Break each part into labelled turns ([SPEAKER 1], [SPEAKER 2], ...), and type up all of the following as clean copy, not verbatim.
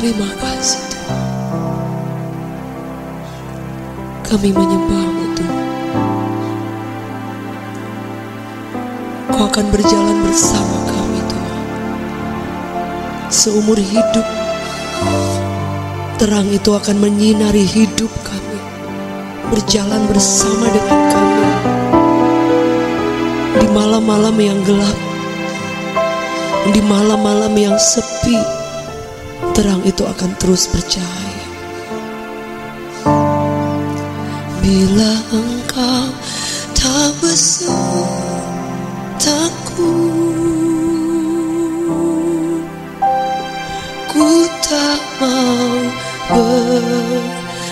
[SPEAKER 1] Terima kasih Tuhan. Kami menyembah-Mu Tuhan. Kau akan berjalan bersama kami Tuhan. Seumur hidup, terang itu akan menyinari hidup kami. Berjalan bersama dengan kami. Di malam-malam yang gelap, di malam-malam yang sepi, terang itu akan terus bercahaya. Bila Engkau tak besertaku, ku tak mau berjalan.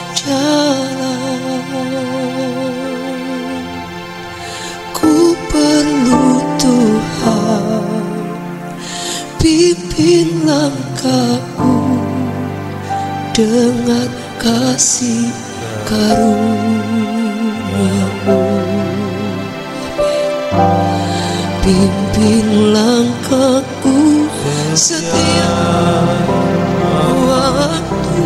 [SPEAKER 1] Ku perlu Tuhan, pimpin langkahku dengan kasih karunia-Mu. Pimpin langkahku setiap waktu,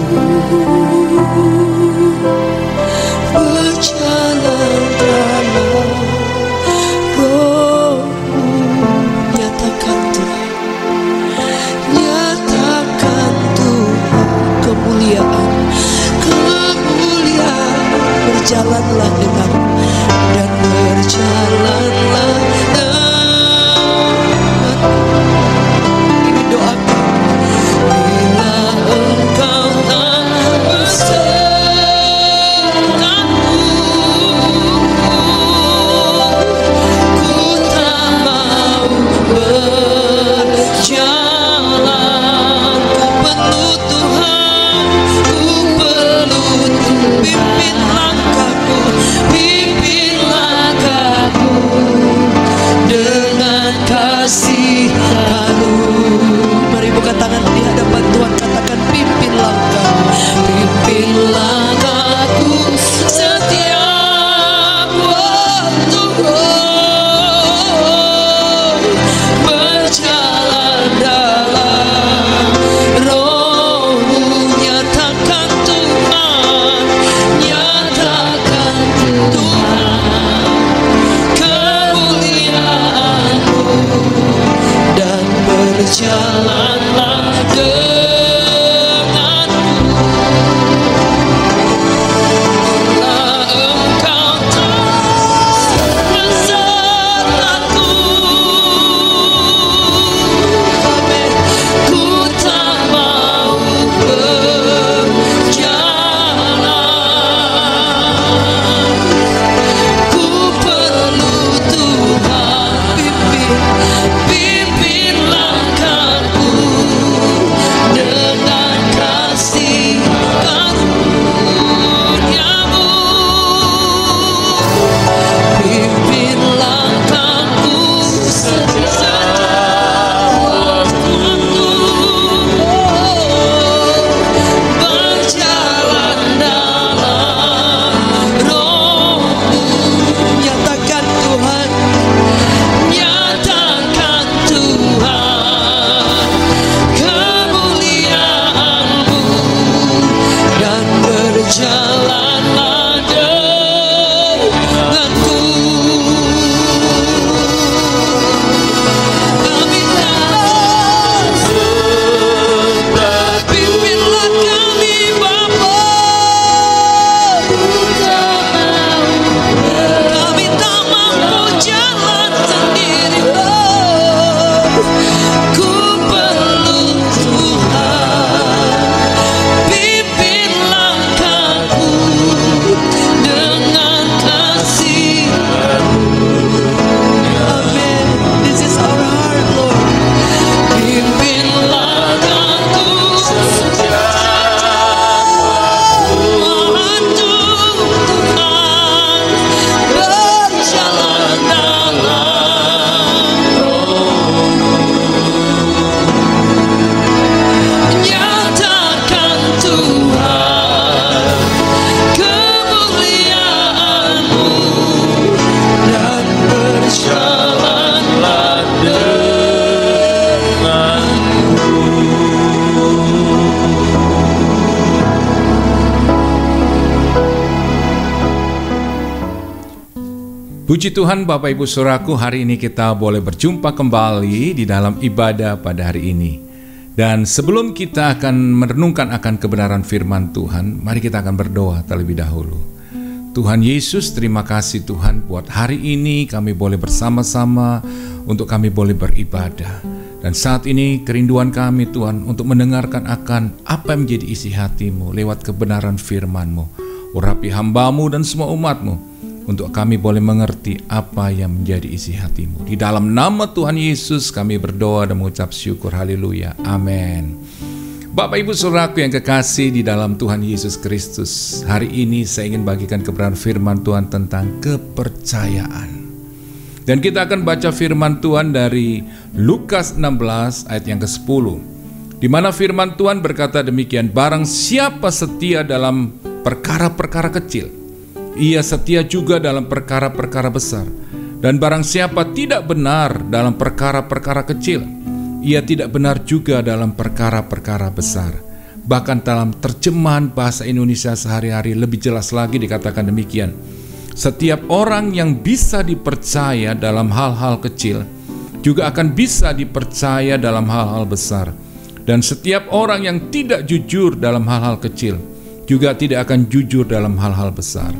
[SPEAKER 1] berjalan dalam Roh-Mu. Nyatakan Tuhan, nyatakan Tuhan kemuliaan, berjalanlah dengan dan berjalanlah dengan. Ini doaku. Bila Engkau tak besertaku, ku tak mau berjalan. Ku perlu Tuhan, ku perlu pimpin langkahku, pimpin langkahku dengan kasih karunia. Mari buka tangan di hadapan Tuhan, katakan pimpin langkahku, pimpin langkahku setiap waktu, berjalan dalam Roh-Mu. Nyatakan Tuhan, nyatakan Tuhan kemuliaan-Mu dan berjalanlah denganku. Bila Engkau tak besertaku, amin, ku tak mau berjalan. Ku perlu Tuhan, pimpin langkahku
[SPEAKER 2] Puji Tuhan Bapak Ibu Saudaraku, hari ini kita boleh berjumpa kembali di dalam ibadah pada hari ini. Dan sebelum kita akan merenungkan akan kebenaran firman Tuhan, mari kita akan berdoa terlebih dahulu. Tuhan Yesus, terima kasih Tuhan buat hari ini kami boleh bersama-sama untuk kami boleh beribadah. Dan saat ini kerinduan kami Tuhan untuk mendengarkan akan apa yang menjadi isi hati-Mu lewat kebenaran firman-Mu. Urapi hamba-Mu dan semua umat-Mu, untuk kami boleh mengerti apa yang menjadi isi hati-Mu. Di dalam nama Tuhan Yesus kami berdoa dan mengucap syukur. Haleluya. Amin. Bapak Ibu Saudaraku yang kekasih di dalam Tuhan Yesus Kristus, hari ini saya ingin bagikan kebenaran firman Tuhan tentang kepercayaan. Dan kita akan baca firman Tuhan dari Lukas 16 ayat yang ke-10, di mana firman Tuhan berkata demikian, barang siapa setia dalam perkara-perkara kecil, ia setia juga dalam perkara-perkara besar. Dan barang siapa tidak benar dalam perkara-perkara kecil, ia tidak benar juga dalam perkara-perkara besar. Bahkan dalam terjemahan bahasa Indonesia sehari-hari lebih jelas lagi dikatakan demikian, setiap orang yang bisa dipercaya dalam hal-hal kecil juga akan bisa dipercaya dalam hal-hal besar. Dan setiap orang yang tidak jujur dalam hal-hal kecil juga tidak akan jujur dalam hal-hal besar.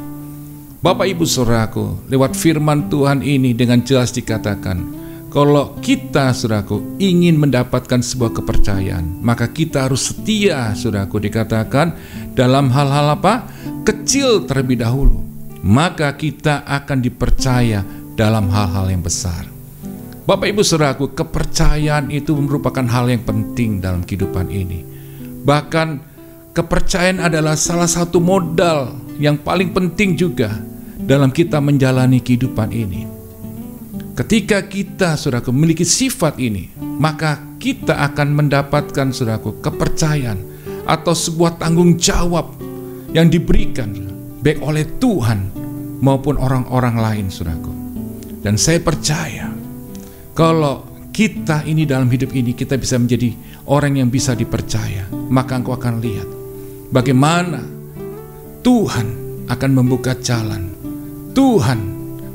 [SPEAKER 2] Bapak Ibu Saudaraku, lewat firman Tuhan ini dengan jelas dikatakan, kalau kita Saudaraku ingin mendapatkan sebuah kepercayaan, maka kita harus setia Saudaraku, dikatakan dalam hal-hal apa? Kecil terlebih dahulu, maka kita akan dipercaya dalam hal-hal yang besar. Bapak Ibu Saudaraku, kepercayaan itu merupakan hal yang penting dalam kehidupan ini. Bahkan kepercayaan adalah salah satu modal yang paling penting juga dalam kita menjalani kehidupan ini. Ketika kita Saudaraku memiliki sifat ini, maka kita akan mendapatkan Saudaraku kepercayaan atau sebuah tanggung jawab yang diberikan baik oleh Tuhan maupun orang-orang lain Saudaraku. Dan saya percaya kalau kita ini dalam hidup ini kita bisa menjadi orang yang bisa dipercaya, maka engkau akan lihat bagaimana Tuhan akan membuka jalan. Tuhan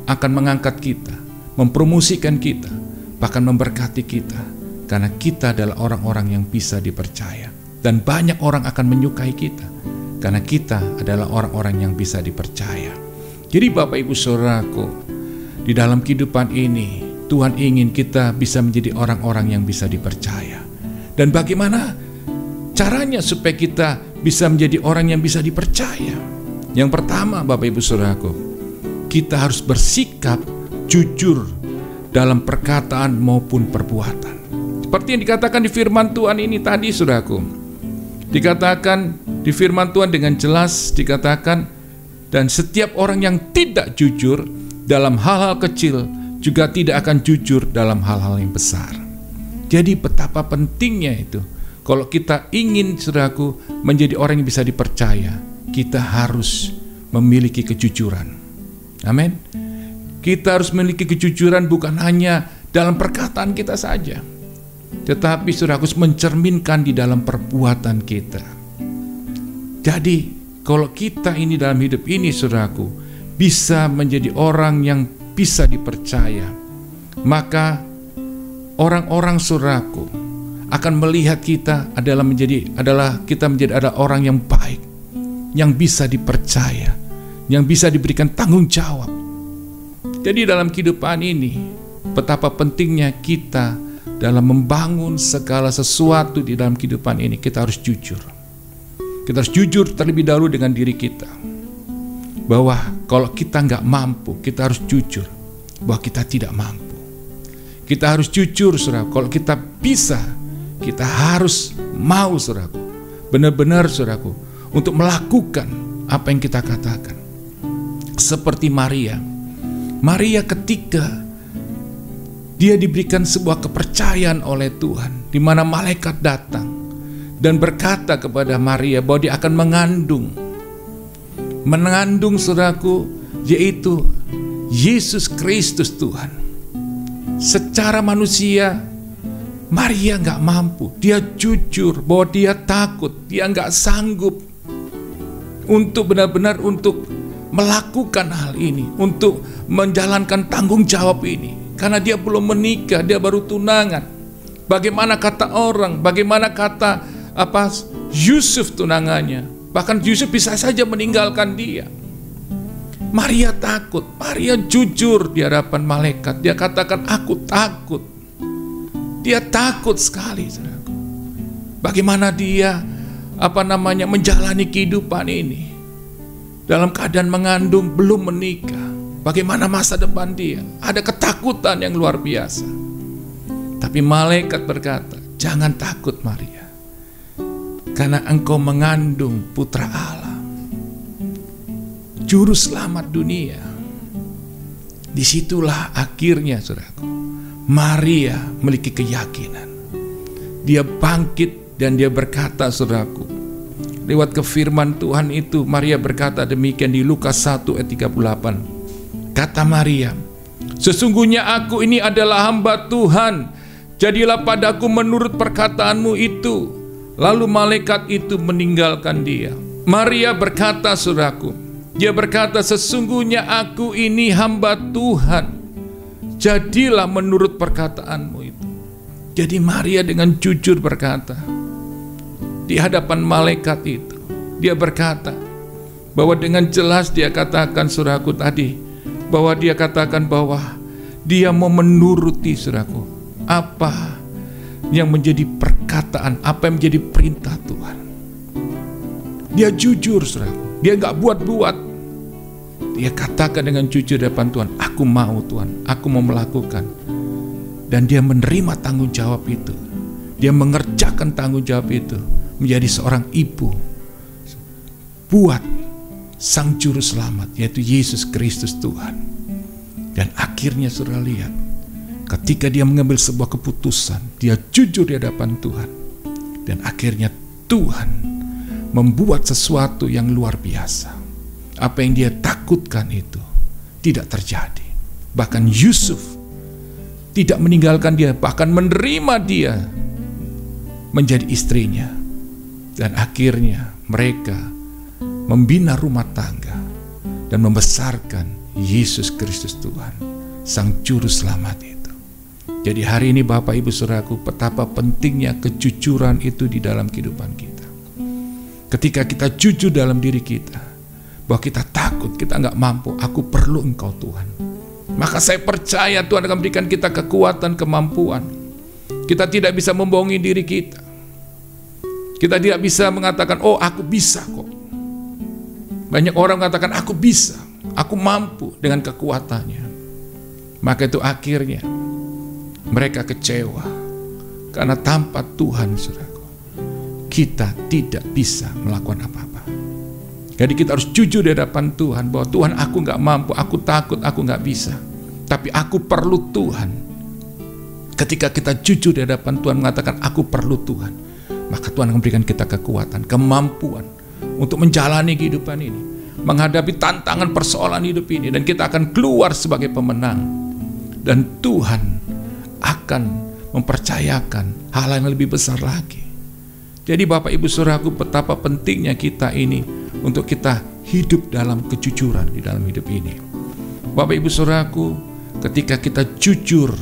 [SPEAKER 2] akan mengangkat kita, mempromosikan kita, bahkan memberkati kita, karena kita adalah orang-orang yang bisa dipercaya. Dan banyak orang akan menyukai kita, karena kita adalah orang-orang yang bisa dipercaya. Jadi Bapak Ibu Saudaraku, di dalam kehidupan ini Tuhan ingin kita bisa menjadi orang-orang yang bisa dipercaya. Dan bagaimana caranya supaya kita bisa menjadi orang yang bisa dipercaya? Yang pertama Bapak Ibu Saudaraku, kita harus bersikap jujur dalam perkataan maupun perbuatan. Seperti yang dikatakan di firman Tuhan ini tadi Saudaraku. Dikatakan di firman Tuhan dengan jelas, dikatakan, dan setiap orang yang tidak jujur dalam hal-hal kecil juga tidak akan jujur dalam hal-hal yang besar. Jadi betapa pentingnya itu. Kalau kita ingin Saudaraku menjadi orang yang bisa dipercaya, kita harus memiliki kejujuran. Amin. Kita harus memiliki kejujuran bukan hanya dalam perkataan kita saja, tetapi Saudaraku mencerminkan di dalam perbuatan kita. Jadi kalau kita ini dalam hidup ini Saudaraku bisa menjadi orang yang bisa dipercaya, maka orang-orang Saudaraku akan melihat kita adalah orang yang baik, yang bisa dipercaya, yang bisa diberikan tanggung jawab. Jadi dalam kehidupan ini betapa pentingnya kita dalam membangun segala sesuatu di dalam kehidupan ini. Kita harus jujur. Kita harus jujur terlebih dahulu dengan diri kita, bahwa kalau kita nggak mampu, kita harus jujur bahwa kita tidak mampu. Kita harus jujur Saudara, kalau kita bisa, kita harus mau Saudaraku, benar-benar Saudaraku, untuk melakukan apa yang kita katakan. Seperti Maria ketika dia diberikan sebuah kepercayaan oleh Tuhan, di mana malaikat datang dan berkata kepada Maria bahwa dia akan mengandung Saudaraku, yaitu Yesus Kristus Tuhan. Secara manusia Maria nggak mampu, dia jujur bahwa dia takut, dia nggak sanggup untuk benar-benar untuk melakukan hal ini, untuk menjalankan tanggung jawab ini. Karena dia belum menikah, dia baru tunangan. Bagaimana kata orang, bagaimana kata Yusuf tunangannya. Bahkan Yusuf bisa saja meninggalkan dia. Maria takut, Maria jujur di hadapan malaikat. Dia katakan, aku takut. Dia takut sekali, saudaraku. Bagaimana dia menjalani kehidupan ini dalam keadaan mengandung, belum menikah. Bagaimana masa depan dia? Ada ketakutan yang luar biasa. Tapi malaikat berkata, jangan takut Maria, karena engkau mengandung putra Allah, juru selamat dunia. Disitulah akhirnya, saudaraku, Maria memiliki keyakinan. Dia bangkit dan dia berkata, saudaraku, lewat kefirman Tuhan itu, Maria berkata demikian di Lukas 1 ayat 38. Kata Maria, sesungguhnya aku ini adalah hamba Tuhan, jadilah padaku menurut perkataanmu itu. Lalu malaikat itu meninggalkan dia. Maria berkata, saudaraku, dia berkata, sesungguhnya aku ini hamba Tuhan, jadilah menurut perkataanmu itu. Jadi Maria dengan jujur berkata di hadapan malaikat itu. Dia berkata bahwa dengan jelas dia katakan, saudaraku, tadi, bahwa dia katakan bahwa dia mau menuruti, saudaraku, apa yang menjadi perkataan, apa yang menjadi perintah Tuhan. Dia jujur, saudaraku. Dia gak buat-buat. Dia katakan dengan jujur di depan Tuhan, aku mau Tuhan, aku mau melakukan. Dan dia menerima tanggung jawab itu. Dia mengerjakan tanggung jawab itu, menjadi seorang ibu buat Sang Juru Selamat, yaitu Yesus Kristus Tuhan. Dan akhirnya saudara lihat, ketika dia mengambil sebuah keputusan, dia jujur di hadapan Tuhan. Dan akhirnya Tuhan membuat sesuatu yang luar biasa. Apa yang dia takutkan itu tidak terjadi. Bahkan Yusuf tidak meninggalkan dia, bahkan menerima dia menjadi istrinya. Dan akhirnya mereka membina rumah tangga dan membesarkan Yesus Kristus Tuhan, Sang Juru Selamat itu. Jadi hari ini Bapak Ibu Saudaraku, betapa pentingnya kejujuran itu di dalam kehidupan kita. Ketika kita jujur dalam diri kita, bahwa kita takut, kita nggak mampu, aku perlu Engkau Tuhan. Maka saya percaya Tuhan akan berikan kita kekuatan, kemampuan. Kita tidak bisa membohongi diri kita. Kita tidak bisa mengatakan, oh aku bisa kok. Banyak orang mengatakan, aku bisa, aku mampu dengan kekuatannya. Maka itu akhirnya mereka kecewa. Karena tanpa Tuhan, saudaraku, kita tidak bisa melakukan apa-apa. Jadi kita harus jujur di hadapan Tuhan, bahwa Tuhan, aku gak mampu, aku takut, aku gak bisa. Tapi aku perlu Tuhan. Ketika kita jujur di hadapan Tuhan mengatakan, aku perlu Tuhan, maka Tuhan akan memberikan kita kekuatan, kemampuan untuk menjalani kehidupan ini, menghadapi tantangan persoalan hidup ini, dan kita akan keluar sebagai pemenang. Dan Tuhan akan mempercayakan hal yang lebih besar lagi. Jadi Bapak Ibu Saudaraku, betapa pentingnya kita ini untuk kita hidup dalam kejujuran di dalam hidup ini. Bapak Ibu Saudaraku, ketika kita jujur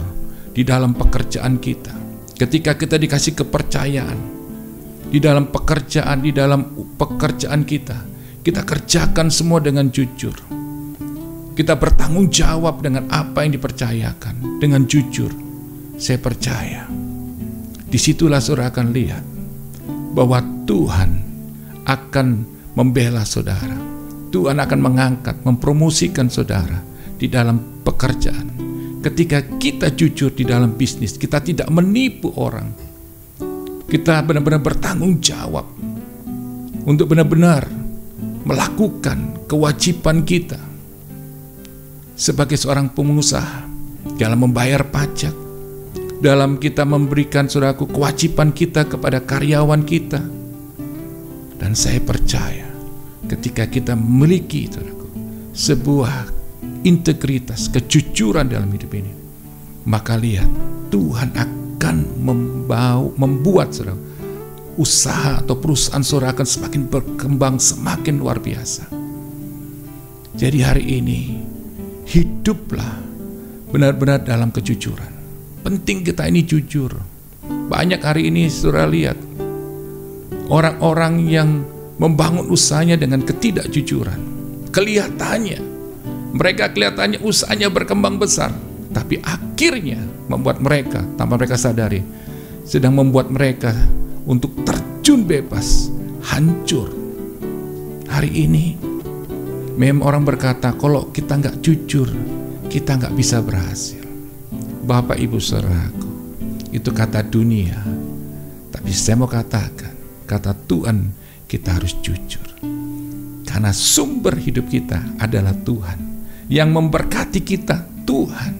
[SPEAKER 2] di dalam pekerjaan kita, ketika kita dikasih kepercayaan di dalam pekerjaan kita, kita kerjakan semua dengan jujur. Kita bertanggung jawab dengan apa yang dipercayakan dengan jujur. Saya percaya disitulah saudara akan lihat bahwa Tuhan akan membela saudara. Tuhan akan mengangkat, mempromosikan saudara di dalam pekerjaan. Ketika kita jujur di dalam bisnis, kita tidak menipu orang. Kita benar-benar bertanggung jawab untuk benar-benar melakukan kewajiban kita sebagai seorang pengusaha dalam membayar pajak, dalam kita memberikan, saudaraku, kewajiban kita kepada karyawan kita. Dan saya percaya ketika kita memiliki, saudaraku, sebuah integritas, kejujuran dalam hidup ini, maka lihat, Tuhan akan membuat, saudara, usaha atau perusahaan saudara akan semakin berkembang, semakin luar biasa. Jadi hari ini hiduplah benar-benar dalam kejujuran. Penting kita ini jujur. Banyak hari ini saudara lihat orang-orang yang membangun usahanya dengan ketidakjujuran. Kelihatannya usahanya berkembang besar, tapi akhirnya membuat mereka tanpa mereka sadari sedang membuat mereka untuk terjun bebas, hancur. Hari ini memang orang berkata kalau kita nggak jujur, kita nggak bisa berhasil. Bapak Ibu saudaraku, itu kata dunia. Tapi saya mau katakan, kata Tuhan, kita harus jujur. Karena sumber hidup kita adalah Tuhan. Yang memberkati kita Tuhan.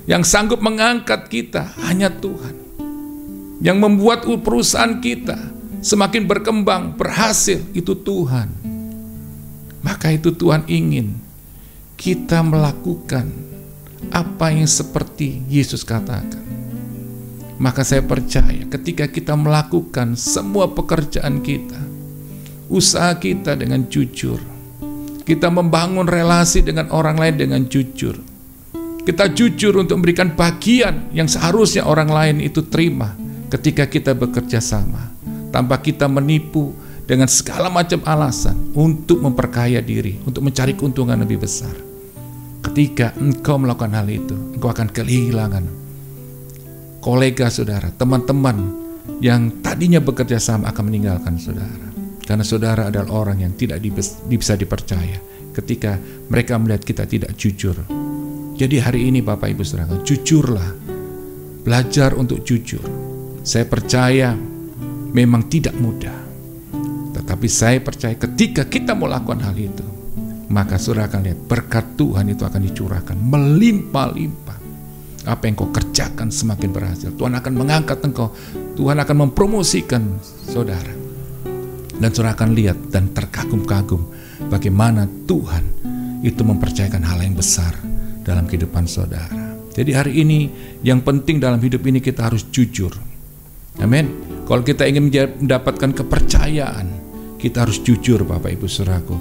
[SPEAKER 2] Yang sanggup mengangkat kita hanya Tuhan. Yang membuat perusahaan kita semakin berkembang, berhasil, itu Tuhan. Maka itu Tuhan ingin kita melakukan apa yang seperti Yesus katakan. Maka saya percaya ketika kita melakukan semua pekerjaan kita, usaha kita dengan jujur, kita membangun relasi dengan orang lain dengan jujur, kita jujur untuk memberikan bagian yang seharusnya orang lain itu terima ketika kita bekerja sama, tanpa kita menipu dengan segala macam alasan untuk memperkaya diri, untuk mencari keuntungan lebih besar. Ketika engkau melakukan hal itu, engkau akan kehilangan kolega saudara, teman-teman yang tadinya bekerja sama akan meninggalkan saudara. Karena saudara adalah orang yang tidak bisa dipercaya ketika mereka melihat kita tidak jujur. Jadi hari ini Bapak Ibu saudara, jujurlah. Belajar untuk jujur. Saya percaya memang tidak mudah. Tetapi saya percaya ketika kita melakukan hal itu, maka saudara akan lihat berkat Tuhan itu akan dicurahkan melimpah-limpah. Apa yang kau kerjakan semakin berhasil. Tuhan akan mengangkat engkau. Tuhan akan mempromosikan saudara. Dan saudara akan lihat dan terkagum-kagum bagaimana Tuhan itu mempercayakan hal yang besar dalam kehidupan saudara. Jadi hari ini yang penting dalam hidup ini kita harus jujur. Amin. Kalau kita ingin mendapatkan kepercayaan, kita harus jujur Bapak Ibu saudaraku.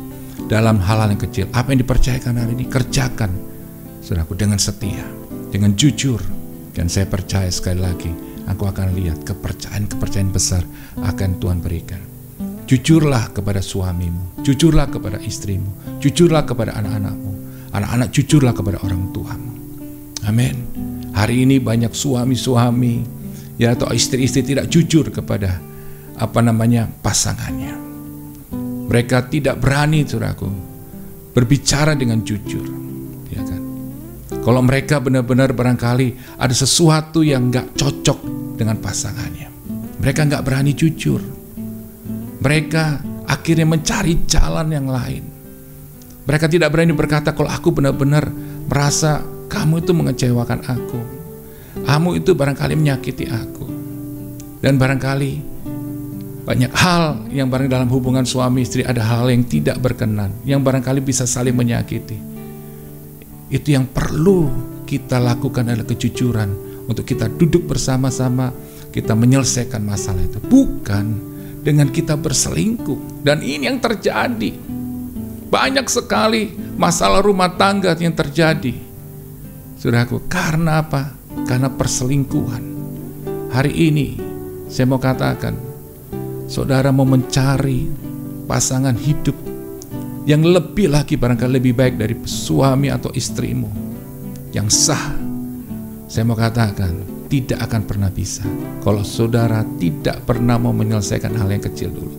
[SPEAKER 2] Dalam hal-hal yang kecil, apa yang dipercayakan hari ini, kerjakan saudaraku dengan setia, dengan jujur. Dan saya percaya sekali lagi, aku akan lihat kepercayaan besar akan Tuhan berikan. Jujurlah kepada suamimu, jujurlah kepada istrimu, jujurlah kepada anak-anakmu, anak-anak jujurlah kepada orang tuamu. Amin. Hari ini banyak suami-suami ya atau istri-istri tidak jujur kepada pasangannya. Mereka tidak berani saudaraku berbicara dengan jujur, ya kan? Kalau mereka benar-benar barangkali ada sesuatu yang nggak cocok dengan pasangannya, mereka nggak berani jujur. Mereka akhirnya mencari jalan yang lain. Mereka tidak berani berkata kalau aku benar-benar merasa kamu itu mengecewakan aku, kamu itu barangkali menyakiti aku, dan barangkali banyak hal yang barang dalam hubungan suami istri ada hal yang tidak berkenan, yang barangkali bisa saling menyakiti. Itu yang perlu kita lakukan adalah kejujuran untuk kita duduk bersama-sama, kita menyelesaikan masalah itu, bukan dengan kita berselingkuh. Dan ini yang terjadi. Banyak sekali masalah rumah tangga yang terjadi, saudaraku, karena apa? Karena perselingkuhan. Hari ini saya mau katakan, saudara mau mencari pasangan hidup yang lebih lagi, barangkali lebih baik dari suami atau istrimu yang sah. Saya mau katakan, tidak akan pernah bisa kalau saudara tidak pernah mau menyelesaikan hal yang kecil dulu,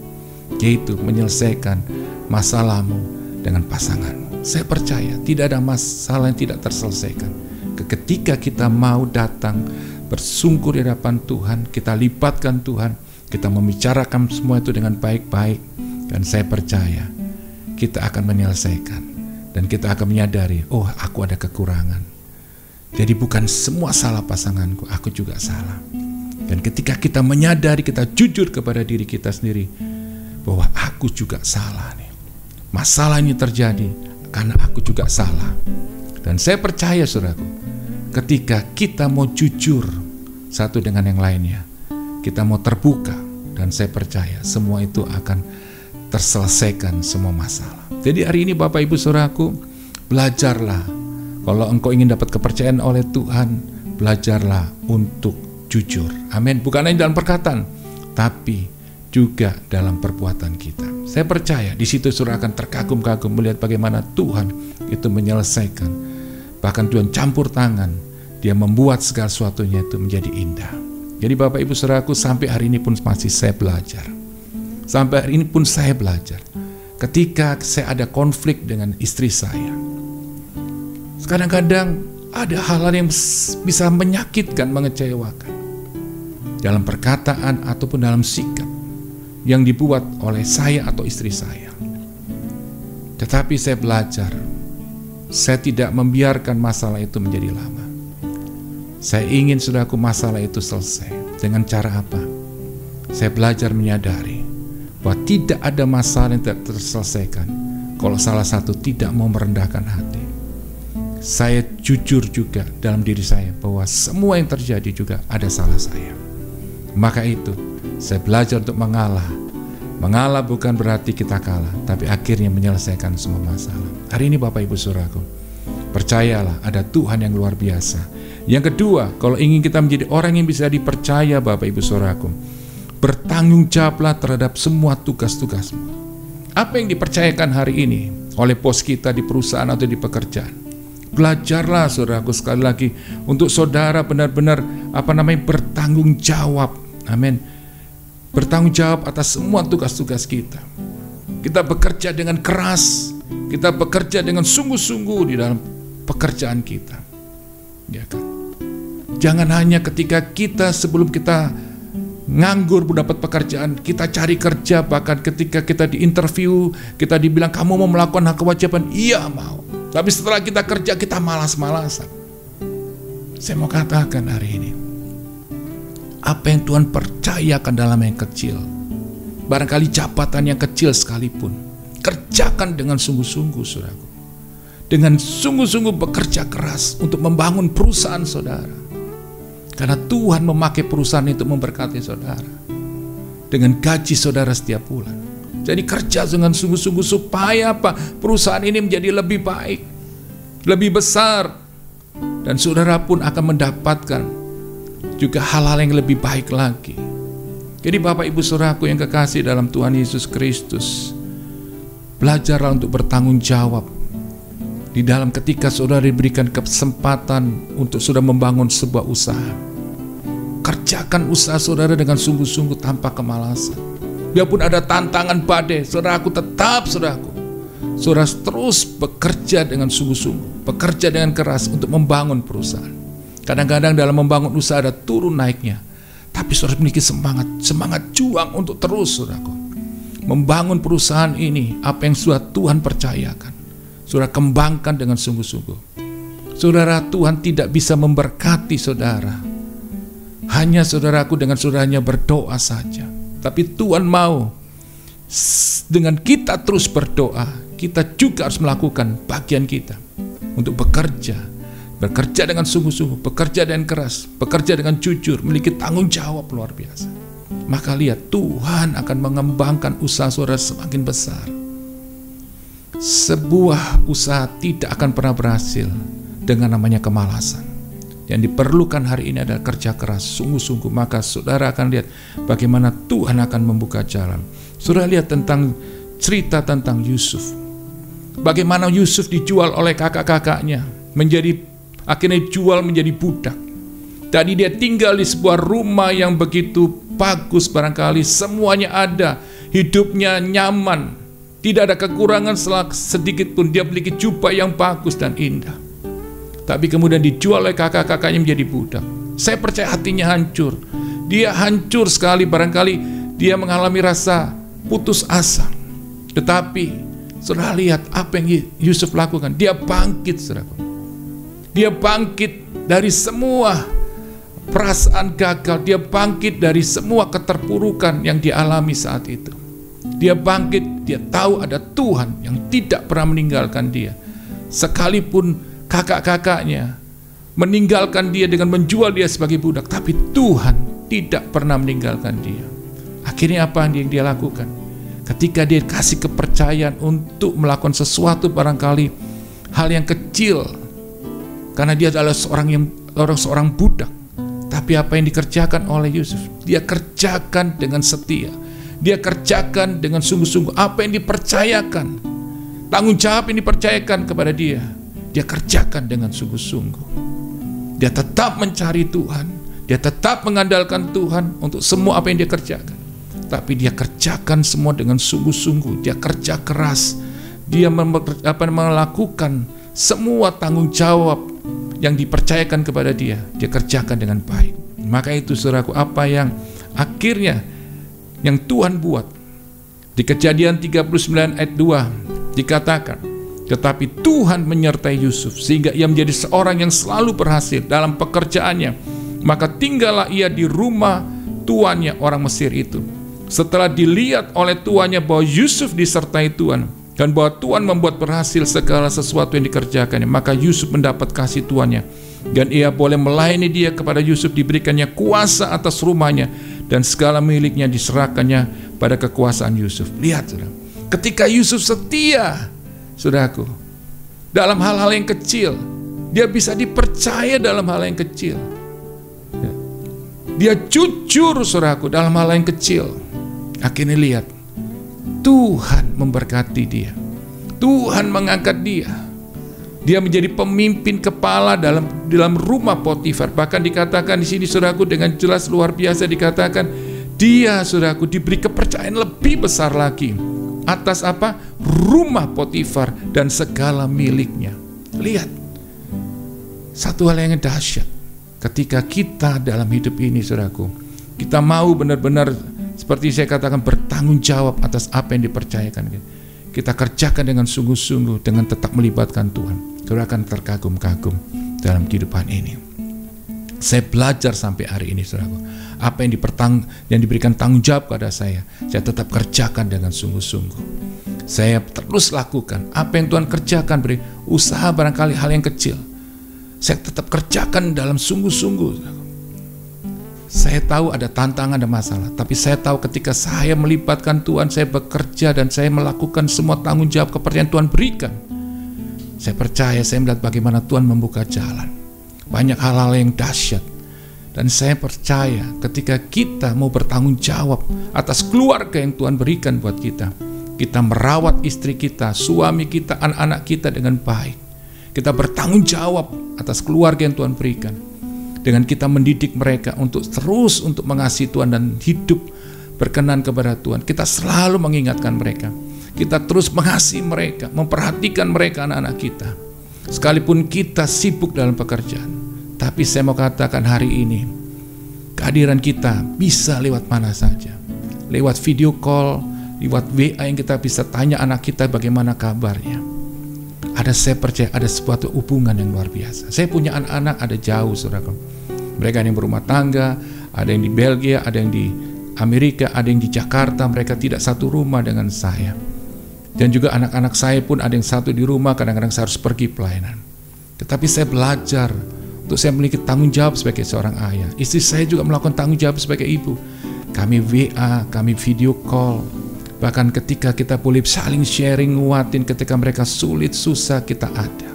[SPEAKER 2] yaitu menyelesaikan masalahmu dengan pasanganmu. Saya percaya tidak ada masalah yang tidak terselesaikan ketika kita mau datang bersungkur di hadapan Tuhan, kita libatkan Tuhan, kita membicarakan semua itu dengan baik-baik, dan saya percaya kita akan menyelesaikan, dan kita akan menyadari, oh aku ada kekurangan. Jadi bukan semua salah pasanganku, aku juga salah. Dan ketika kita menyadari, kita jujur kepada diri kita sendiri, bahwa aku juga salah nih. Masalah ini terjadi karena aku juga salah. Dan saya percaya saudaraku, ketika kita mau jujur satu dengan yang lainnya, kita mau terbuka, dan saya percaya semua itu akan terselesaikan semua masalah. Jadi hari ini Bapak Ibu Saudaraku, belajarlah. Kalau engkau ingin dapat kepercayaan oleh Tuhan, belajarlah untuk jujur. Amin. Bukan hanya dalam perkataan, tapi juga dalam perbuatan kita. Saya percaya di situ saudara akan terkagum-kagum melihat bagaimana Tuhan itu menyelesaikan. Bahkan Tuhan campur tangan, Dia membuat segala sesuatunya itu menjadi indah. Jadi Bapak Ibu Saudaraku, sampai hari ini pun masih saya belajar. Sampai hari ini pun saya belajar. Ketika saya ada konflik dengan istri saya, kadang-kadang ada hal-hal yang bisa menyakitkan, mengecewakan dalam perkataan ataupun dalam sikap yang dibuat oleh saya atau istri saya. Tetapi saya belajar, saya tidak membiarkan masalah itu menjadi lama. Saya ingin saudaraku masalah itu selesai. Dengan cara apa? Saya belajar menyadari bahwa tidak ada masalah yang tidak terselesaikan kalau salah satu tidak mau merendahkan hati. Saya jujur juga dalam diri saya bahwa semua yang terjadi juga ada salah saya. Maka itu saya belajar untuk mengalah. Mengalah bukan berarti kita kalah, tapi akhirnya menyelesaikan semua masalah. Hari ini Bapak Ibu Saudaraku, percayalah ada Tuhan yang luar biasa. Yang kedua, kalau ingin kita menjadi orang yang bisa dipercaya Bapak Ibu Saudaraku, bertanggung jawablah terhadap semua tugas-tugasmu. Apa yang dipercayakan hari ini oleh bos kita di perusahaan atau di pekerjaan, belajarlah saudaraku sekali lagi untuk saudara benar-benar bertanggung jawab. Amin. Bertanggung jawab atas semua tugas-tugas kita. Kita bekerja dengan keras, kita bekerja dengan sungguh-sungguh di dalam pekerjaan kita. Ya kan? Jangan hanya ketika kita sebelum kita nganggur mendapat pekerjaan, kita cari kerja, bahkan ketika kita diinterview, kita dibilang kamu mau melakukan hak kewajiban, iya mau. Tapi setelah kita kerja, kita malas-malasan. Saya mau katakan hari ini, apa yang Tuhan percayakan dalam yang kecil, barangkali jabatan yang kecil sekalipun, kerjakan dengan sungguh-sungguh saudaraku. Dengan sungguh-sungguh bekerja keras untuk membangun perusahaan saudara. Karena Tuhan memakai perusahaan itu memberkati saudara dengan gaji saudara setiap bulan. Jadi kerja dengan sungguh-sungguh supaya apa? Perusahaan ini menjadi lebih baik, lebih besar, dan saudara pun akan mendapatkan juga hal-hal yang lebih baik lagi. Jadi Bapak Ibu Saudaraku yang kekasih dalam Tuhan Yesus Kristus, belajarlah untuk bertanggung jawab di dalam ketika saudara diberikan kesempatan untuk sudah membangun sebuah usaha. Kerjakan usaha saudara dengan sungguh-sungguh tanpa kemalasan. Biarpun ada tantangan badai, saudaraku saudara terus bekerja dengan sungguh-sungguh, bekerja dengan keras untuk membangun perusahaan. Kadang-kadang dalam membangun usaha ada turun naiknya, tapi saudara memiliki semangat juang untuk terus saudaraku membangun perusahaan ini. Apa yang sudah Tuhan percayakan, saudara kembangkan dengan sungguh-sungguh. Saudara, Tuhan tidak bisa memberkati saudara hanya saudaraku dengan saudaranya berdoa saja, tapi Tuhan mau dengan kita terus berdoa, kita juga harus melakukan bagian kita untuk bekerja dengan sungguh-sungguh, bekerja dengan keras, bekerja dengan jujur, memiliki tanggung jawab luar biasa. Maka lihat, Tuhan akan mengembangkan usaha saudara semakin besar. Sebuah usaha tidak akan pernah berhasil dengan namanya kemalasan. Yang diperlukan hari ini adalah kerja keras, sungguh-sungguh. Maka saudara akan lihat bagaimana Tuhan akan membuka jalan. Saudara lihat tentang cerita tentang Yusuf. Bagaimana Yusuf dijual oleh kakak-kakaknya, akhirnya dijual menjadi budak. Tadi dia tinggal di sebuah rumah yang begitu bagus, barangkali semuanya ada, hidupnya nyaman, tidak ada kekurangan sedikit pun. Dia memiliki jubah yang bagus dan indah. Tapi kemudian dijual oleh kakak-kakaknya menjadi budak. Saya percaya hatinya hancur. Dia hancur sekali, barangkali dia mengalami rasa putus asa. Tetapi saudara lihat apa yang Yusuf lakukan. Dia bangkit, saudara. Dia bangkit dari semua perasaan gagal. Dia bangkit dari semua keterpurukan yang dialami saat itu. Dia bangkit, dia tahu ada Tuhan yang tidak pernah meninggalkan dia. Sekalipun kakak-kakaknya meninggalkan dia dengan menjual dia sebagai budak, tapi Tuhan tidak pernah meninggalkan dia. Akhirnya apa yang dia lakukan? ketika dia kasih kepercayaan untuk melakukan sesuatu barangkali hal yang kecil, karena dia adalah seorang budak. Tapi apa yang dikerjakan oleh Yusuf, dia kerjakan dengan setia, dia kerjakan dengan sungguh-sungguh. Apa yang dipercayakan, tanggung jawab yang dipercayakan kepada dia, dia kerjakan dengan sungguh-sungguh. Dia tetap mencari Tuhan, dia tetap mengandalkan Tuhan untuk semua apa yang dia kerjakan. Tapi dia kerjakan semua dengan sungguh-sungguh. Dia kerja keras. Dia melakukan semua tanggung jawab yang dipercayakan kepada dia. Dia kerjakan dengan baik. Maka itu saudaraku, apa yang akhirnya yang Tuhan buat. Di Kejadian 39 ayat 2 dikatakan, tetapi Tuhan menyertai Yusuf sehingga ia menjadi seorang yang selalu berhasil dalam pekerjaannya. Maka tinggallah ia di rumah tuannya orang Mesir itu. Setelah dilihat oleh tuannya bahwa Yusuf disertai Tuhan dan bahwa Tuhan membuat berhasil segala sesuatu yang dikerjakannya, maka Yusuf mendapat kasih tuannya dan ia boleh melayani dia. Kepada Yusuf diberikannya kuasa atas rumahnya dan segala miliknya diserahkannya pada kekuasaan Yusuf. Lihat saudara, ketika Yusuf setia, saudaraku, dalam hal-hal yang kecil, dia bisa dipercaya dalam hal yang kecil. Dia jujur saudaraku dalam hal yang kecil. Akhirnya lihat, Tuhan memberkati dia. Tuhan mengangkat dia. Dia menjadi pemimpin kepala dalam rumah Potifar. Bahkan dikatakan di sini saudaraku dengan jelas luar biasa dikatakan, dia saudaraku diberi kepercayaan lebih besar lagi atas apa? Rumah Potifar dan segala miliknya. Lihat, satu hal yang dahsyat ketika kita dalam hidup ini saudaraku, kita mau benar-benar seperti saya katakan bertanggung jawab atas apa yang dipercayakan. Kita kerjakan dengan sungguh-sungguh, dengan tetap melibatkan Tuhan. Kita akan terkagum-kagum dalam kehidupan ini. Saya belajar sampai hari ini saudaraku, apa yang diberikan tanggung jawab pada saya tetap kerjakan dengan sungguh-sungguh. Saya terus lakukan apa yang Tuhan kerjakan, beri usaha barangkali hal yang kecil, saya tetap kerjakan dalam sungguh-sungguh. Saya tahu ada tantangan, ada masalah, tapi saya tahu ketika saya melibatkan Tuhan, saya bekerja dan saya melakukan semua tanggung jawab kepercayaan Tuhan berikan. Saya percaya, saya melihat bagaimana Tuhan membuka jalan. Banyak hal-hal yang dahsyat. Dan saya percaya ketika kita mau bertanggung jawab atas keluarga yang Tuhan berikan buat kita, kita merawat istri kita, suami kita, anak-anak kita dengan baik. Kita bertanggung jawab atas keluarga yang Tuhan berikan. Dengan kita mendidik mereka untuk terus untuk mengasihi Tuhan dan hidup berkenan kepada Tuhan. Kita selalu mengingatkan mereka. Kita terus mengasihi mereka, memperhatikan mereka, anak-anak kita. Sekalipun kita sibuk dalam pekerjaan, tapi saya mau katakan hari ini, kehadiran kita bisa lewat mana saja. Lewat video call, lewat WA yang kita bisa tanya anak kita bagaimana kabarnya. Saya percaya ada sebuah hubungan yang luar biasa. Saya punya anak-anak ada jauh saudara. Mereka yang berumah tangga, ada yang di Belgia, ada yang di Amerika, ada yang di Jakarta. Mereka tidak satu rumah dengan saya. Dan juga anak-anak saya pun ada yang satu di rumah, kadang-kadang saya harus pergi pelayanan. Tetapi saya belajar untuk saya memiliki tanggung jawab sebagai seorang ayah. Istri saya juga melakukan tanggung jawab sebagai ibu. Kami WA, kami video call. Bahkan ketika kita boleh saling sharing, nguatin ketika mereka sulit, susah, kita ada.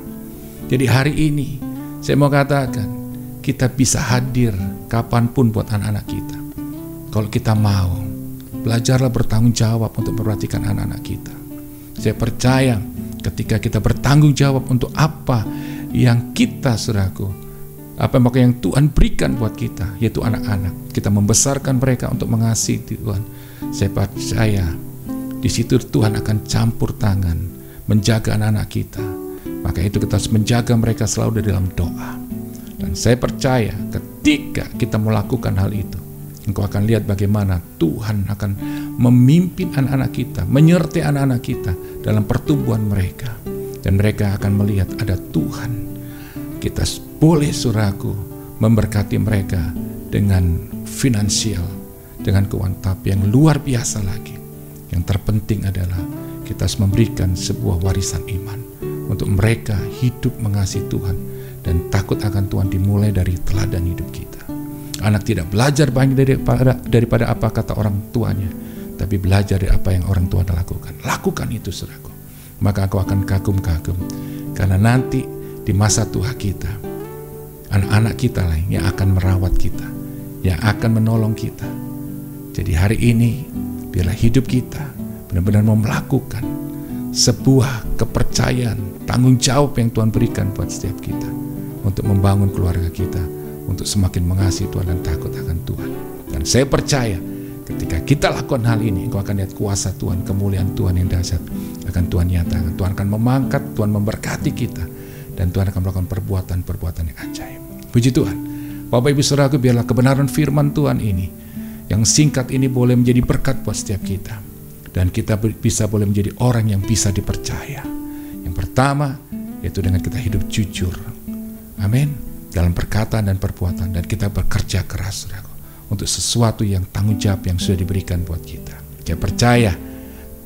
[SPEAKER 2] Jadi hari ini saya mau katakan, kita bisa hadir kapanpun buat anak-anak kita. Kalau kita mau, belajarlah bertanggung jawab untuk memperhatikan anak-anak kita. Saya percaya ketika kita bertanggung jawab untuk apa yang kita saudaraku, apa yang Tuhan berikan buat kita, yaitu anak-anak, kita membesarkan mereka untuk mengasihi Tuhan. Saya percaya di situ Tuhan akan campur tangan menjaga anak-anak kita. Maka itu kita harus menjaga mereka selalu di dalam doa. Dan saya percaya ketika kita melakukan hal itu, engkau akan lihat bagaimana Tuhan akan memimpin anak-anak kita, menyertai anak-anak kita dalam pertumbuhan mereka. Dan mereka akan melihat ada Tuhan. Kita boleh saudaraku memberkati mereka dengan finansial, dengan keuangan yang luar biasa lagi. Yang terpenting adalah kita harus memberikan sebuah warisan iman untuk mereka hidup mengasihi Tuhan dan takut akan Tuhan dimulai dari teladan hidup kita. Anak tidak belajar banyak daripada apa kata orang tuanya, tapi belajar dari apa yang orang tua lakukan. Lakukan itu, saudaraku. Maka engkau akan kagum-kagum. Karena nanti di masa tua kita, anak-anak kita lah yang akan merawat kita, yang akan menolong kita. Jadi hari ini, biarlah hidup kita benar-benar mau melakukan sebuah kepercayaan, tanggung jawab yang Tuhan berikan buat setiap kita, untuk membangun keluarga kita, untuk semakin mengasihi Tuhan dan takut akan Tuhan. Dan saya percaya, ketika kita lakukan hal ini, engkau akan lihat kuasa Tuhan, kemuliaan Tuhan yang dahsyat akan Tuhan nyatakan. Tuhan akan memangkat, Tuhan memberkati kita, dan Tuhan akan melakukan perbuatan-perbuatan yang ajaib. Puji Tuhan. Bapak Ibu Saudaraku, biarlah kebenaran firman Tuhan ini, yang singkat ini boleh menjadi berkat buat setiap kita. Dan kita bisa boleh menjadi orang yang bisa dipercaya. Yang pertama, yaitu dengan kita hidup jujur. Amin. Dalam perkataan dan perbuatan. Dan kita bekerja keras, saudaraku, untuk sesuatu yang tanggung jawab yang sudah diberikan buat kita. Saya percaya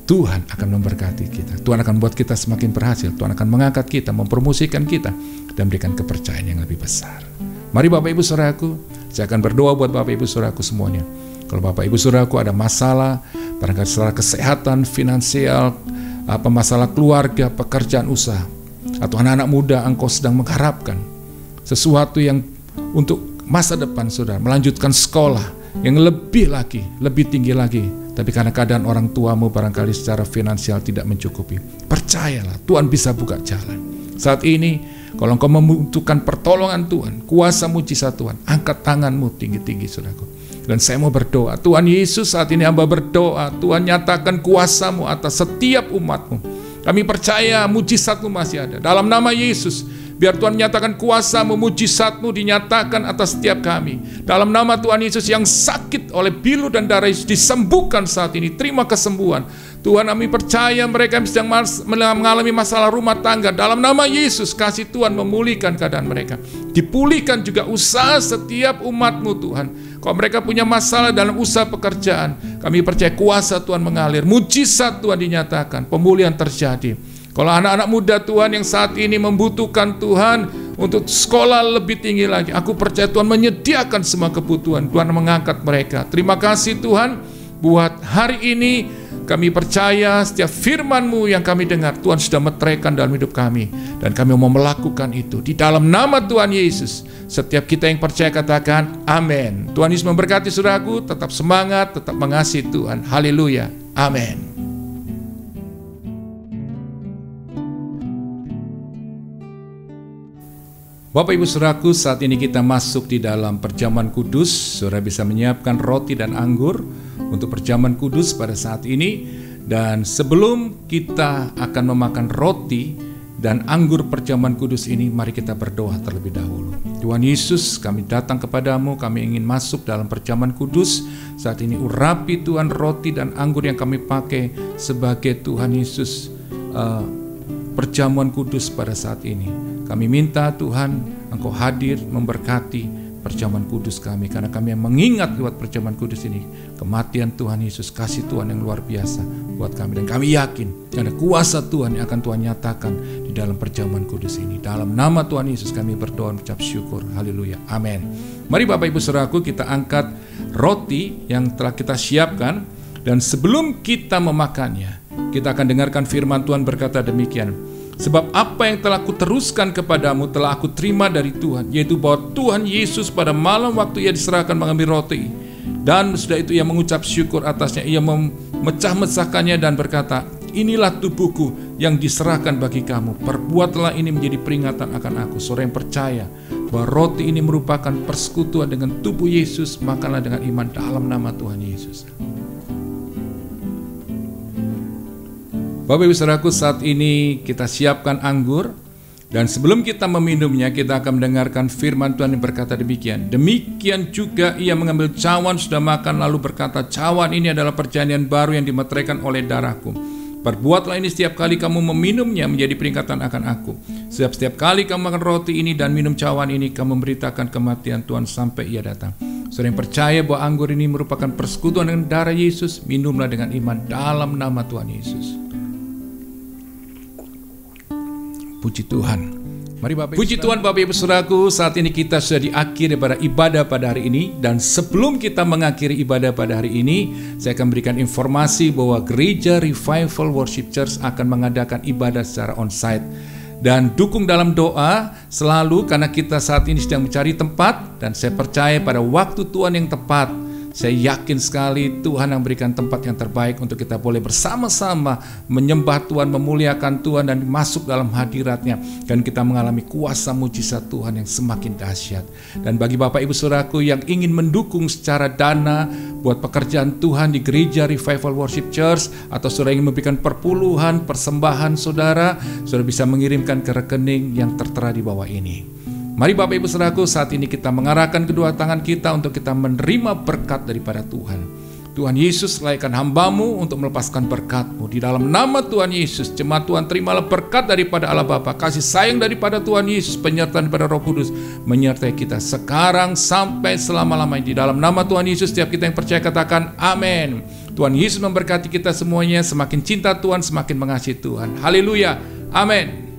[SPEAKER 2] Tuhan akan memberkati kita. Tuhan akan buat kita semakin berhasil. Tuhan akan mengangkat kita, mempromosikan kita, dan berikan kepercayaan yang lebih besar. Mari Bapak Ibu Saudaraku, saya akan berdoa buat Bapak Ibu Saudaraku semuanya. Kalau Bapak Ibu Saudaraku ada masalah, barangkali secara kesehatan, finansial, masalah keluarga, pekerjaan, usaha, atau anak-anak muda engkau sedang mengharapkan sesuatu yang untuk masa depan saudara, melanjutkan sekolah yang lebih lagi, lebih tinggi lagi, tapi karena keadaan orang tuamu barangkali secara finansial tidak mencukupi, percayalah Tuhan bisa buka jalan. Saat ini kalau engkau membutuhkan pertolongan Tuhan, kuasa mujizat Tuhan, angkat tanganmu tinggi-tinggi saudaraku. Dan saya mau berdoa, Tuhan Yesus, saat ini hamba berdoa, Tuhan nyatakan kuasa-Mu atas setiap umat-Mu. Kami percaya mujizat-Mu masih ada. Dalam nama Yesus, biar Tuhan nyatakan kuasa-Mu, mujizat-Mu dinyatakan atas setiap kami. Dalam nama Tuhan Yesus, yang sakit oleh bilu dan darah Yesus disembuhkan saat ini. Terima kesembuhan. Tuhan, kami percaya mereka yang sedang mengalami masalah rumah tangga, dalam nama Yesus, kasih Tuhan memulihkan keadaan mereka. Dipulihkan juga usaha setiap umat-Mu Tuhan. Kalau mereka punya masalah dalam usaha pekerjaan, kami percaya kuasa Tuhan mengalir, mujizat Tuhan dinyatakan, pemulihan terjadi. Kalau anak-anak muda Tuhan yang saat ini membutuhkan Tuhan untuk sekolah lebih tinggi lagi, aku percaya Tuhan menyediakan semua kebutuhan. Tuhan mengangkat mereka. Terima kasih Tuhan buat hari ini. Kami percaya setiap firman-Mu yang kami dengar, Tuhan sudah meteraikan dalam hidup kami. Dan kami mau melakukan itu di dalam nama Tuhan Yesus. Setiap kita yang percaya katakan amin. Tuhan Yesus memberkati saudaraku, tetap semangat, tetap mengasihi Tuhan. Haleluya. Amin. Bapak Ibu Saudaraku, saat ini kita masuk di dalam perjamuan kudus. Saudara bisa menyiapkan roti dan anggur untuk perjamuan kudus pada saat ini. Dan sebelum kita akan memakan roti dan anggur perjamuan kudus ini, mari kita berdoa terlebih dahulu. Tuhan Yesus, kami datang kepadamu, kami ingin masuk dalam perjamuan kudus. Saat ini urapi Tuhan roti dan anggur yang kami pakai sebagai Tuhan Yesus perjamuan kudus pada saat ini. Kami minta Tuhan, Engkau hadir memberkati perjamuan kudus kami, karena kami yang mengingat lewat perjamuan kudus ini kematian Tuhan Yesus, kasih Tuhan yang luar biasa buat kami. Dan kami yakin ada kuasa Tuhan yang akan Tuhan nyatakan di dalam perjamuan kudus ini. Dalam nama Tuhan Yesus kami berdoa mengucap syukur. Haleluya. Amin. Mari Bapak Ibu Saudaraku, kita angkat roti yang telah kita siapkan. Dan sebelum kita memakannya, kita akan dengarkan firman Tuhan berkata demikian. Sebab apa yang telah kuteruskan kepadamu telah aku terima dari Tuhan, yaitu bahwa Tuhan Yesus pada malam waktu ia diserahkan mengambil roti, dan sudah itu ia mengucap syukur atasnya, ia memecah-mecahkannya dan berkata, inilah tubuhku yang diserahkan bagi kamu, perbuatlah ini menjadi peringatan akan aku. Saudara yang percaya bahwa roti ini merupakan persekutuan dengan tubuh Yesus, makanlah dengan iman dalam nama Tuhan Yesus. Bapak Ibu Saudaraku, saat ini kita siapkan anggur, dan sebelum kita meminumnya, kita akan mendengarkan firman Tuhan yang berkata demikian. Demikian juga ia mengambil cawan sudah makan, lalu berkata, cawan ini adalah perjanjian baru yang dimeteraikan oleh darahku. Perbuatlah ini setiap kali kamu meminumnya menjadi peringatan akan aku. Setiap kali kamu makan roti ini dan minum cawan ini, kamu memberitakan kematian Tuhan sampai ia datang. Saudara yang percaya bahwa anggur ini merupakan persekutuan dengan darah Yesus, minumlah dengan iman dalam nama Tuhan Yesus. Puji Tuhan. Mari Bapak Puji Tuhan Bapak Ibu Saudaraku, saat ini kita sudah di akhir daripada ibadah pada hari ini. Dan sebelum kita mengakhiri ibadah pada hari ini, saya akan berikan informasi bahwa Gereja Revival Worship Church akan mengadakan ibadah secara onsite. Dan dukung dalam doa selalu, karena kita saat ini sedang mencari tempat. Dan saya percaya pada waktu Tuhan yang tepat, saya yakin sekali Tuhan yang berikan tempat yang terbaik untuk kita boleh bersama-sama menyembah Tuhan, memuliakan Tuhan, dan masuk dalam hadirat-Nya. Dan kita mengalami kuasa mujizat Tuhan yang semakin dahsyat. Dan bagi Bapak Ibu Saudaraku yang ingin mendukung secara dana buat pekerjaan Tuhan di Gereja Revival Worship Church, atau saudara ingin memberikan perpuluhan, persembahan saudara bisa mengirimkan ke rekening yang tertera di bawah ini. Mari Bapak Ibu Saudaraku, saat ini kita mengarahkan kedua tangan kita untuk kita menerima berkat daripada Tuhan. Tuhan Yesus, layakkan hamba-Mu untuk melepaskan berkat-Mu. Di dalam nama Tuhan Yesus, jemaat Tuhan terimalah berkat daripada Allah Bapa, kasih sayang daripada Tuhan Yesus, penyertaan daripada Roh Kudus menyertai kita sekarang sampai selama-lamanya. Di dalam nama Tuhan Yesus, setiap kita yang percaya katakan amin. Tuhan Yesus memberkati kita semuanya, semakin cinta Tuhan, semakin mengasihi Tuhan. Haleluya, amin.